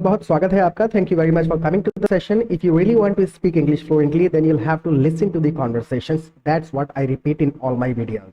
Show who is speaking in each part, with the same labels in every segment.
Speaker 1: बहुत स्वागत है आपका। Thank you very much for coming to the session. If you really want to speak English fluently then you'll have to listen to the conversations. That's what I repeat in all my videos.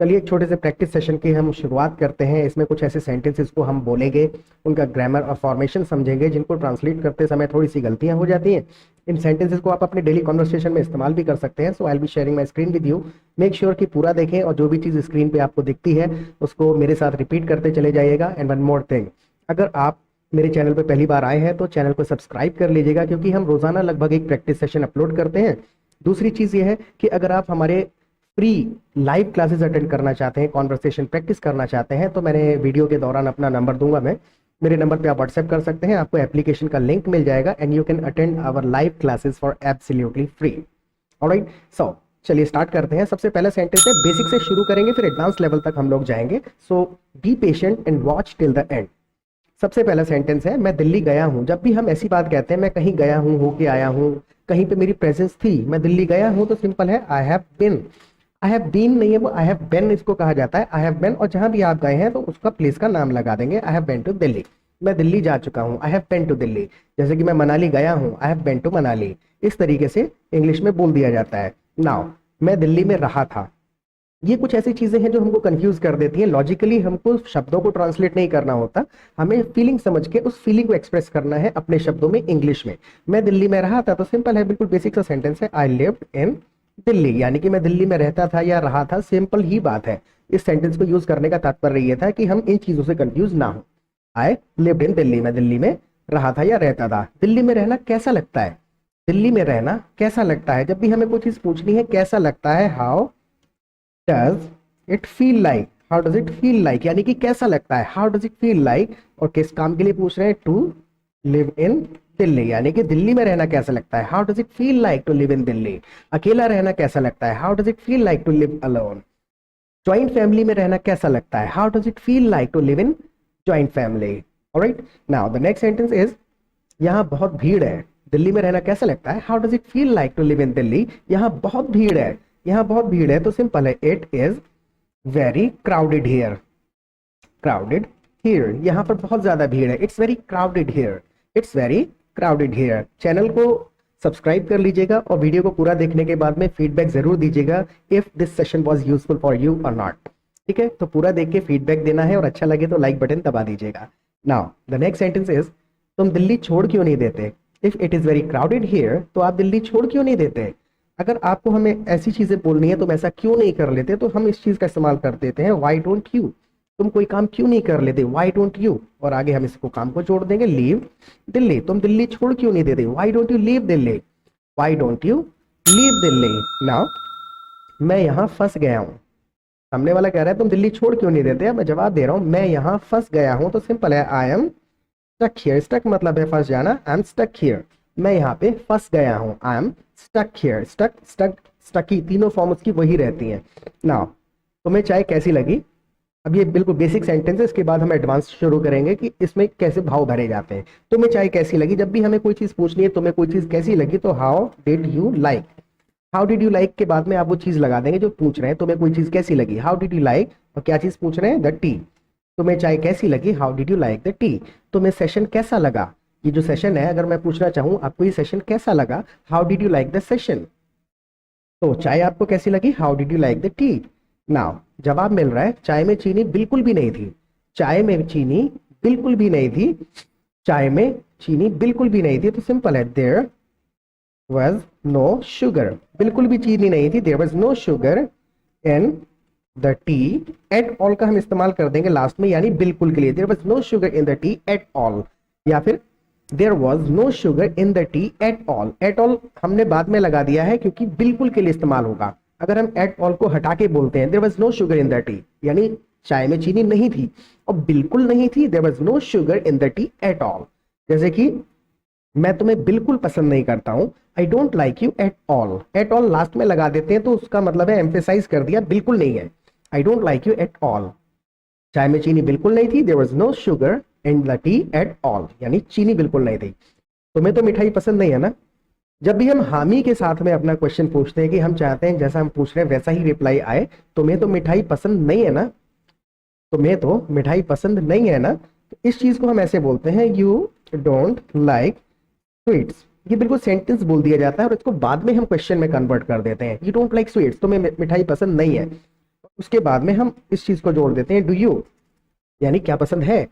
Speaker 1: चलिए एक छोटे से practice session की हम शुरुआत करते हैं। इसमें कुछ ऐसे सेंटेंसेस को हम बोलेंगे, उनका ग्रामर और फॉर्मेशन समझेंगे, जिनको ट्रांसलेट करते समय थोड़ी सी गलतियां हो जाती हैं। इन सेंटेंसेस को आप अपने डेली कॉन्वर्सेशन में इस्तेमाल भी कर सकते हैं। So I will be sharing my screen with you. Make sure कि पूरा देखें और जो भी चीज़ स्क्रीन पे आपको दिखती है उसको मेरे साथ रिपीट करते चले जाइएगा। एंड वन मोर थिंग, अगर आप मेरे चैनल पे पहली बार आए हैं तो चैनल को सब्सक्राइब कर लीजिएगा, क्योंकि हम रोजाना लगभग एक प्रैक्टिस सेशन अपलोड करते हैं। दूसरी चीज़ ये है कि अगर आप हमारे फ्री लाइव क्लासेस अटेंड करना चाहते हैं, कॉन्वर्सेशन प्रैक्टिस करना चाहते हैं, तो मैंने वीडियो के दौरान अपना नंबर दूंगा। मैं मेरे नंबर पे आप व्हाट्सएप कर सकते हैं, आपको एप्लीकेशन का लिंक मिल जाएगा and you can attend our live classes for absolutely free. Alright, so चलिए स्टार्ट करते हैं। सबसे पहला सेंटेंस है, बेसिक से शुरू करेंगे फिर एडवांस लेवल तक हम लोग जाएंगे। So be patient and watch till the end. सबसे पहला सेंटेंस है, मैं दिल्ली गया हूं। जब भी हम ऐसी बात कहते हैं, मैं कहीं गया हूं, होके आया हूं, कहीं पे मेरी प्रेजेंस थी, मैं दिल्ली गया हूं, तो सिंपल है I have been. I have been नहीं है, वो आई हैव बिन इसको कहा जाता है। आई हैव बिन, और जहां भी आप गए हैं तो उसका प्लेस का नाम लगा देंगे। I have been to Delhi, मैं दिल्ली जा चुका हूं। I have been to Delhi. जैसे कि मैं मनाली गया हूं, I have been to Manali. इस तरीके से इंग्लिश में बोल दिया जाता है। नाउ, मैं दिल्ली में रहा था। ये कुछ ऐसी चीजें हैं जो हमको कंफ्यूज कर देती हैं। लॉजिकली हमको शब्दों को ट्रांसलेट नहीं करना होता, हमें फीलिंग समझ के उस फीलिंग को एक्सप्रेस करना है अपने शब्दों में, इंग्लिश में। मैं दिल्ली में रहा था, तो सिंपल है, बिल्कुल बेसिक सा सेंटेंस है, आई लिव्ड इन दिल्ली, यानी कि मैं दिल्ली में रहता था या रहा था। सिंपल ही बात है। इस सेंटेंस को यूज करने का तात्पर्य ये था कि हम इन चीजों से कंफ्यूज ना हो। आई लिव्ड इन दिल्ली, मैं दिल्ली में रहा था या रहता था। दिल्ली में रहना कैसा लगता है? दिल्ली में रहना कैसा लगता है? जब भी हमें कोई चीज पूछनी है, कैसा लगता है, how does it feel like, how does it feel like, यानी कि कैसा लगता है, how does it feel like. और किस काम के लिए पूछ रहे हैं? टू लिव इन दिल्ली, यानी कि दिल्ली में रहना कैसा लगता है, how does it feel like to live in Delhi. अकेला रहना कैसा लगता है, how does it feel like to live alone. Joint family में रहना कैसा लगता है, how does it feel like to live in joint family. Alright, now the next sentence is, यहाँ बहुत भीड़ है। दिल्ली में रहना कैसा लगता है, how does it feel like to live in Delhi. यहाँ बहुत भीड़ है, यहाँ बहुत भीड़ है, तो सिंपल है, it is very crowded here. Crowded here, यहाँ पर बहुत ज्यादा भीड़ है। It's very crowded here, it's very crowded here. Channel को सब्सक्राइब कर लीजिएगा और वीडियो को पूरा देखने के बाद में फीडबैक जरूर दीजिएगा, if this session was useful for you और नॉट। ठीक है, तो पूरा देख के फीडबैक देना है और अच्छा लगे तो लाइक बटन दबा दीजिएगा। Now the next sentence is, तुम दिल्ली छोड़ क्यों नहीं देते। If it is very crowded here, तो आप दिल्ली छोड़ क्यों नहीं देते। अगर आपको हमें ऐसी चीजें बोलनी है, तुम ऐसा क्यों नहीं कर लेते, तो हम इस चीज का इस्तेमाल कर देते हैं, व्हाई डोंट यू। तुम कोई काम क्यों नहीं कर लेते, व्हाई डोंट यू। और आगे हम इसको काम को जोड़ देंगे, लीव दिल्ली। तुम दिल्ली छोड़ क्यों नहीं देते, why don't you leave Delhi, why don't you leave Delhi. Now, मैं यहाँ फंस गया हूँ। सामने वाला कह रहा है तुम दिल्ली छोड़ क्यों नहीं देते, मैं जवाब दे रहा हूँ, मैं यहाँ फंस गया हूँ। तो सिंपल है, I am stuck here. Stuck मतलब है फंस जाना, आई एम स्टक हियर, मैं यहाँ पे फंस गया हूँ। I am stuck here. Stuck, stuck, स्टकी, तीनों फॉर्म उसकी वही रहती हैं। नाउ, तुम्हें चाय कैसी लगी। अब ये बिल्कुल बेसिक सेंटेंस है, इसके बाद हम एडवांस शुरू करेंगे कि इसमें कैसे भाव भरे जाते हैं। तुम्हें चाय कैसी लगी, जब भी हमें कोई चीज पूछनी है, तुम्हें कोई चीज कैसी लगी, तो how did you like. How did you like के बाद में आप वो चीज लगा देंगे जो पूछ रहे हैं, तुम्हें कोई चीज कैसी लगी, हाउ डिड यू लाइक, और क्या चीज पूछ रहे हैं, द टी। तुम्हें चाय कैसी लगी, how did you like the T. तुम्हें सेशन कैसा लगा, ये जो सेशन है, अगर मैं पूछना चाहूं आपको ये सेशन कैसा लगा, how did you like the session. तो चाय आपको कैसी लगी, how did you like the T. Now जवाब मिल रहा है, चाय में चीनी बिल्कुल भी नहीं थी। चाय में चीनी बिल्कुल भी नहीं थी, चाय में चीनी बिल्कुल भी नहीं थी। तो सिंपल है, देयर वाज नो शुगर। बिल्कुल भी चीनी नहीं थी, there was no sugar in the tea at all का हम इस्तेमाल कर देंगे लास्ट में, यानी बिल्कुल के लिए। There was no sugar in the tea at all, या फिर there was no sugar in the tea at all. At all हमने बाद में लगा दिया है क्योंकि बिल्कुल के लिए इस्तेमाल होगा। अगर हम एट ऑल को हटा के बोलते हैं, there was no sugar in the tea, यानी चाय में चीनी नहीं थी और बिल्कुल नहीं थी, there was no sugar in the tea at all. जैसे कि मैं तुम्हें बिल्कुल पसंद नहीं करता हूं, I don't like you at all. At all last में लगा देते हैं तो उसका मतलब है एम्फेसाइज कर दिया, बिल्कुल नहीं है। I don't like you at all, चाय में चीनी बिल्कुल नहीं थी, there was no sugar in the tea at all, यानी चीनी बिल्कुल नहीं थी। तुम्हें तो मिठाई पसंद नहीं है ना। जब भी हम हामी के साथ में अपना क्वेश्चन पूछते हैं कि हम चाहते हैं जैसा हम पूछ रहे हैं वैसा ही रिप्लाई आए, तुम्हें तो मिठाई पसंद नहीं है ना, तुम्हें तो मिठाई पसंद नहीं है ना, तो इस चीज को हम ऐसे बोलते हैं, यू डोंट लाइक स्वीट्स। ये बिल्कुल सेंटेंस बोल दिया जाता है और इसको बाद में हम क्वेश्चन में कन्वर्ट कर देते हैं। यू डोंट लाइक स्वीट्स, तुम्हें मिठाई पसंद नहीं है। उसके बाद में हम इस चीज को जोड़ देते हैं, डू यू, यानी क्या पसंद है।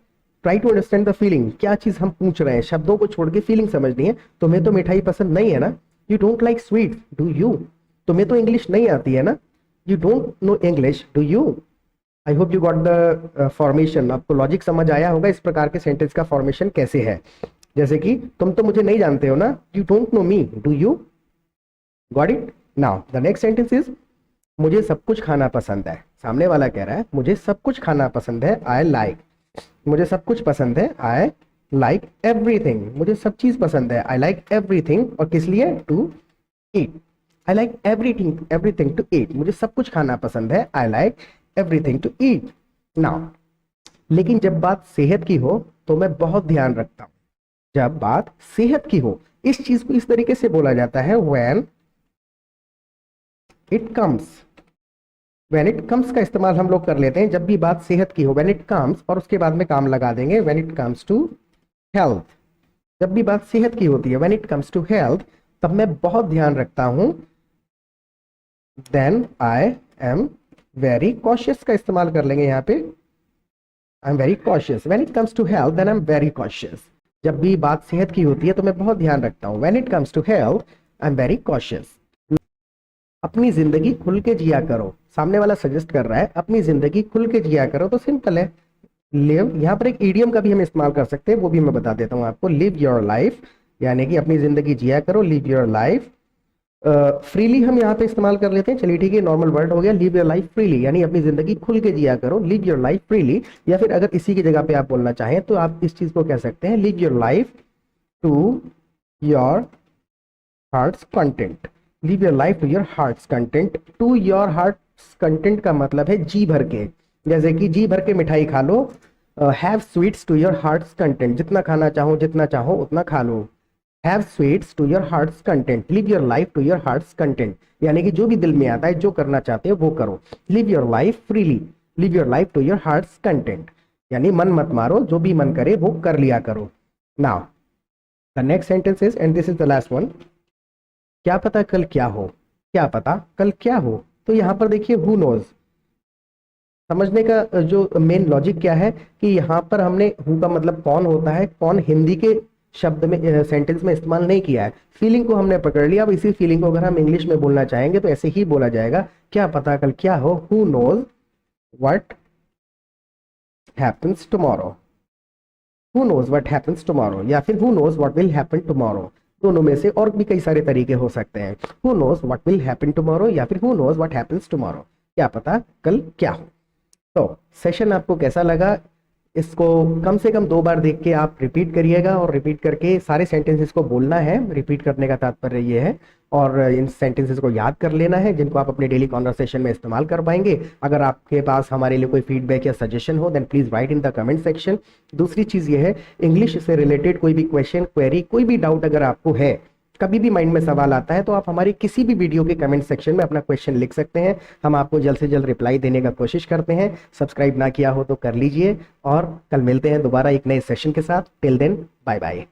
Speaker 1: Try to understand the feeling, क्या चीज हम पूछ रहे हैं, शब्दों को छोड़ के फीलिंग समझनी है। तुम्हें तो मिठाई पसंद नहीं है ना, you don't like sweets, do you. तुम्हें तो इंग्लिश नहीं आती है ना, you don't know English, do you. I hope you got the formation. आपको लॉजिक समझ आया होगा इस प्रकार के सेंटेंस का फॉर्मेशन कैसे है। जैसे कि तुम तो मुझे नहीं जानते हो ना, you don't know me, do you. Got it. Now the next sentence is, मुझे सब कुछ खाना पसंद है। सामने वाला कह रहा है मुझे सब कुछ खाना पसंद है, आई लाइक। मुझे सब कुछ पसंद है, आई लाइक एवरीथिंग। मुझे सब चीज पसंद है, आई लाइक एवरीथिंग। और किस लिए, to eat. I like everything, everything to eat. मुझे सब कुछ खाना पसंद है, I like everything to eat. Now लेकिन जब बात सेहत की हो तो मैं बहुत ध्यान रखता हूं। जब बात सेहत की हो, इस चीज को इस तरीके से बोला जाता है, when it comes. When it comes का इस्तेमाल हम लोग कर लेते हैं जब भी बात सेहत की हो, व्हेन इट कम्स, और उसके बाद में काम लगा देंगे, when it comes to health. जब भी बात सेहत की होती है, when it comes to health, तब मैं बहुत ध्यान रखता हूं, then I am very cautious का इस्तेमाल कर लेंगे यहाँ पे, I am very cautious. When it comes to health, then I am very cautious. जब भी बात सेहत की होती है तो मैं बहुत ध्यान रखता हूँ, when it comes to health I am very cautious. अपनी जिंदगी खुल के जिया करो। सामने वाला सजेस्ट कर रहा है अपनी जिंदगी खुल के जिया करो, तो सिंपल है, लिव। यहाँ पर एक ईडियम का भी हम इस्तेमाल कर सकते हैं, वो भी मैं बता देता हूँ आपको, लिव योर लाइफ, यानी कि अपनी जिंदगी जिया करो, लिव योर लाइफ। फ्रीली हम यहाँ पे इस्तेमाल कर लेते हैं, चलिए ठीक है, नॉर्मल वर्ड हो गया, लिव योर लाइफ फ्रीली, यानी अपनी जिंदगी खुल के जिया करो, लिव योर लाइफ फ्रीली। या फिर अगर इसी की जगह पे आप बोलना चाहें तो आप इस चीज को कह सकते हैं, live your life to your heart's content. Live your life to your heart's content. To your heart's content का मतलब है जी भर के, जैसे कि जी भर के मिठाई खा लो, have sweets to your heart's content, जितना खाना चाहो जितना चाहो उतना खा लो, have sweets to your heart's content. Live your life to your heart's content, यानी कि जो भी दिल में आता है, जो करना चाहते हो वो करो। Live your life freely, live your life to your heart's content, यानी मन मत मारो, जो भी मन करे वो कर लिया करो। Now the next sentence is, and this is the last one, क्या पता कल क्या हो। क्या पता कल क्या हो, तो यहाँ पर देखिए हु नोज। समझने का जो मेन लॉजिक क्या है कि यहाँ पर हमने हु का मतलब कौन होता है, कौन हिंदी के शब्द में सेंटेंस में इस्तेमाल नहीं किया है, फीलिंग को हमने पकड़ लिया। अब इसी फीलिंग को अगर हम इंग्लिश में बोलना चाहेंगे तो ऐसे ही बोला जाएगा, क्या पता कल क्या हो, who knows what happens tomorrow. Who knows what happens tomorrow, या फिर who knows what will happen tomorrow. दोनों में से और भी कई सारे तरीके हो सकते हैं, who knows what will happen tomorrow या फिर who knows what happens tomorrow, क्या पता कल क्या हो। तो सेशन आपको कैसा लगा, इसको कम से कम 2 बार देख के आप रिपीट करिएगा, और रिपीट करके सारे सेंटेंसेस को बोलना है। रिपीट करने का तात्पर्य ये है, और इन सेंटेंसेस को याद कर लेना है जिनको आप अपने डेली कॉन्वर्सेशन में इस्तेमाल कर पाएंगे। अगर आपके पास हमारे लिए कोई फीडबैक या सजेशन हो then please write in the comment section. दूसरी चीज़ ये है, इंग्लिश से रिलेटेड कोई भी क्वेश्चन, क्वेरी, कोई भी डाउट अगर आपको है, कभी भी माइंड में सवाल आता है, तो आप हमारे किसी भी वीडियो के कमेंट सेक्शन में अपना क्वेश्चन लिख सकते हैं। हम आपको जल्द से जल्द रिप्लाई देने का कोशिश करते हैं। सब्सक्राइब ना किया हो तो कर लीजिए, और कल मिलते हैं दोबारा एक नए सेशन के साथ। Till then bye bye.